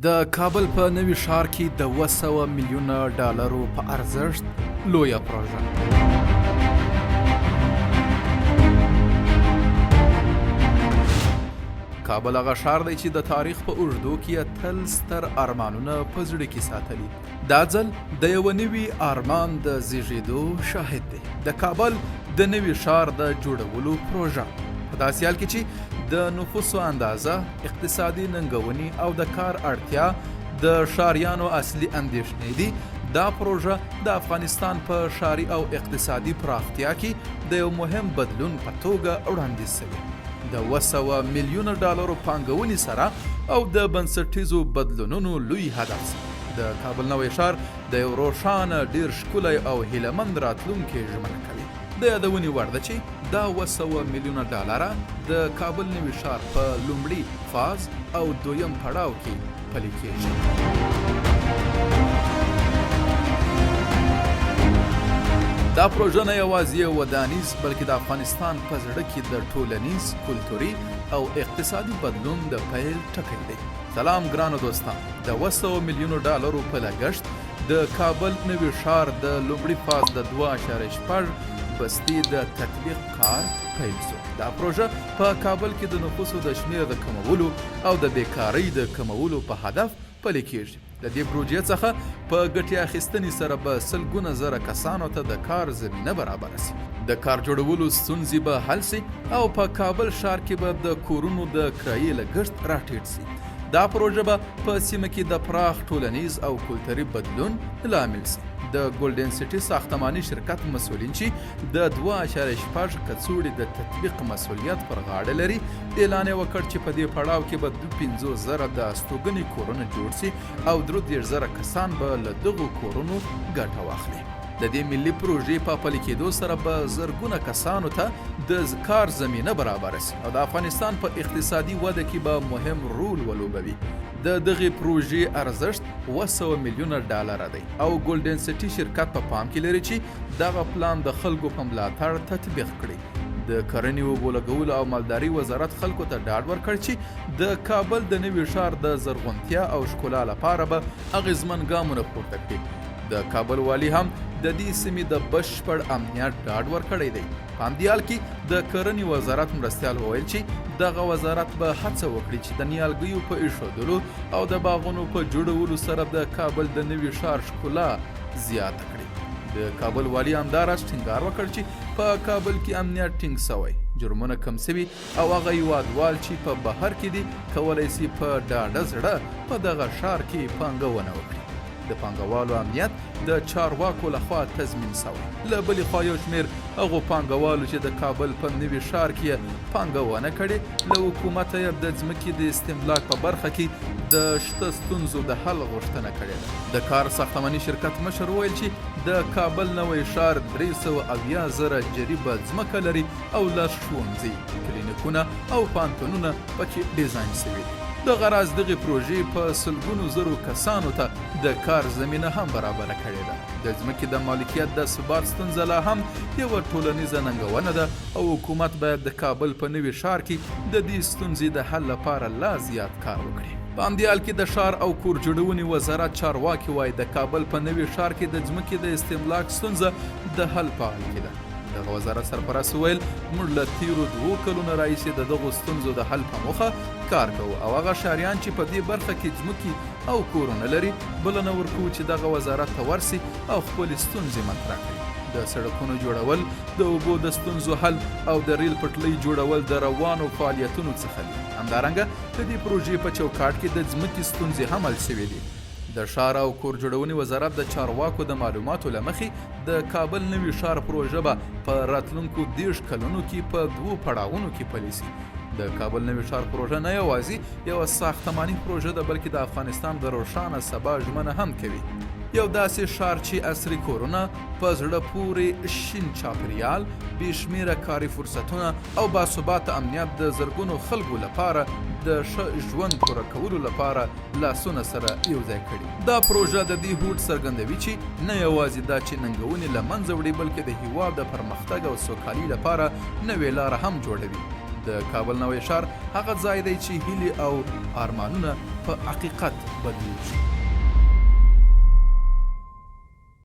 د کابل په نوي ښار کې د 200 میلیونه ډالرو په ارزښت لویه پروژه. کابل هغه ښار دی چې د تاریخ په اوږدو کې تل ستر ارمانونه په زړه کې ساتلي. دا ځل د یو نوي ارمان د زیږېدو شاهد دی. د کابل د نوي ښار د جوړولو پروژه په داسې حال کې چې د نفوسو اندازه، اقتصادي ننګونې او د کار اړتیا د ښاریانو اصلي اندېښنې دي. دا پروژه د افغانستان په ښاري او اقتصادي پراختیا کې د یو مهم بدلون په توګه وړاندیز شوې. د 200 میلیونه ډالرو پانګونې سره او د بنسټیزو بدلونونو لوی هدف د کابل نوی ښار د یو روښانه، ډیر ښکلی او هیلهمند راتلونکي ژمنه کوي. د یادونې وړ ده چې دا 200 میلیونه ډالره د کابل نوي ښار په لومړي فاز او دویم پړاو کې پلي کېږي. دا پروژه نه یوازې یو ودانیز بلکې د افغانستان په زړه کې د ټولنیز، کلتوري او اقتصادي بدلون د پیل ټکی دی. سلام ګرانو دوستان، د 200 میلیونو ډالرو په لګښت د کابل نوي ښار د لومړي فاز د 2.6 بستي د تطبیق کار پیل شو. دا پروژه په کابل کې د نفوسو د شمېر د کمولو او د بیکارۍ د کمولو په هدف پلي کېږي. د دې پروژې څخه په ګټې اخیستنې سره به سلګونه زره کسانو ته د کار زمینه برابره شي. د کار جوړولو ستونزې به حل شي او په کابل ښار کې به د کورونو د کرایې لګښت راټیټ شي. دا پروژه به په سیمه کې د پراخ ټولنیز او کلتوري بدلون لامل شي. د ګولډن سټي ساختماني شرکت مسؤلین چې د 2.6 کڅوړې د تطبیق مسؤلیت پر غاړه لري، اعلان یې وکړ چې په دې پړاو کې به 50,000 د استوګنې کورونه جوړ شي او 30,000 کسان به له دغو کورونو ګټه واخلي. د دې ملي پروژې په پلي کېدو سره به زرګونه کسانو ته د کار زمینه برابره شي او د افغانستان په اقتصادي وده کې به مهم رول ولوبوي. د دغې پروژې ارزښت 200 میلیونه ډالره دی او ګولډن سټي شرکت په پام کې لري چې دغه پلان د خلکو په ملاتړ تطبیق کړي. د کرنې، اوبو لګولو او مالدارۍ وزارت خلکو ته ډاډ ورکړ چې د کابل د نوي ښار د زرغونتیا او ښکلا لپاره به اغیزمن ګامونه پورته کړي. د کابل والي هم د دې سیمې د بشپړ امنیت ډاډ ورکړی دی. په همدې حال کې د کرنې وزارت مرستیال وویل چې دغه وزارت به هڅه وکړي چې د نیالګیو په ایښودلو او د باغونو په جوړولو سره د کابل د نوي ښار ښکلا زیاته کړي. د کابل والي همداراز ټینګار وکړ چې په کابل کې امنیت ټینګ شوی، جرمونه کم شوي او هغه هیوادوال چې په بهر کې دي کولی شي په ډاډه زړه په دغه ښار کې پانګونه وکړي. د پانګوالو امنیت د چارواکو لخوا تضمین شوی. له بلې خوا یو شمېر هغو پانګوالو چې د کابل په نوي ښار کې پانګونه کړې له حکومته یې د ځمکې د استملاک په برخه کې د شته ستونزو د حل غوښتنه کړې ده. د کار ساختماني شرکت مشر وویل چې د کابل نوی ښار 380,000 جریبه ځمکه لري او لس ښوونځي، کلینیکونه او پوهنتونونه پکې ډیزاین شوي دي. د غرض دغې پروژې په سلګونو زرو کسانو ته د کار زمینه هم برابره کړې ده. د ځمکې د مالکیت د ثبات ستونزه لا هم یوه ټولنیزه ننګونه ده او حکومت باید د کابل په نوي ښار کې د دې ستونزې د حل لپاره لا زیات کار وکړي. په همدې حال کې د ښار او کور جوړونې وزارت چارواکي وایي د کابل په نوي ښار کې د ځمکې د استملاک ستونزه د حل په حال کې ده. دغه وزارت سرپرست ویل موږ له تیرو 2 کلونو راهیسې د دغو ستونزو د حل په موخه کار کوو او هغه ښاریان چې په دې برخه کې ځمکې او کورونه لري بلنه ورکوو چې دغه وزارت ته ورسي او خپلې ستونزې مطرح کړي. د سړکونو جوړول، د اوبو د ستونزو حل او د ریل پټلۍ جوړول د روانو فعالیتونو څخه دي. همدارنګه د دې پروژې په چوکاټ کې د ځمکې ستونزې هم حل شوې دي. د ښار او کور جوړونې وزارت د چارواکو د معلوماتو له مخې د کابل نوي ښار پروژه به په راتلونکو 10 کلونو کې په 2 پړاوونو کې پلي شي. د کابل نوي ښار پروژه نه یوازې یوه ساختماني پروژه ده بلکې د افغانستان د روښانه سبا ژمنه هم کوي. یو داسې ښار چې عصري کورونه، په زړه پورې شین چاپیریال، بې شمېره کاري فرصتونه او باثباته امنیت د زرګونو خلکو لپاره د ښه ژوند پوره کولو لپاره لاسونه سره یو ځای کړي. دا پروژه د دې هوډ څرګندوي چې نه یوازې دا چې ننګونې له منځه وړي بلکې د هېواد د پرمختګ او سوکالۍ لپاره نوې لاره هم جوړوي. د کابل نوی ښار هغه ځای دی چې هیلې او ارمانونه په حقیقت بدلیږي.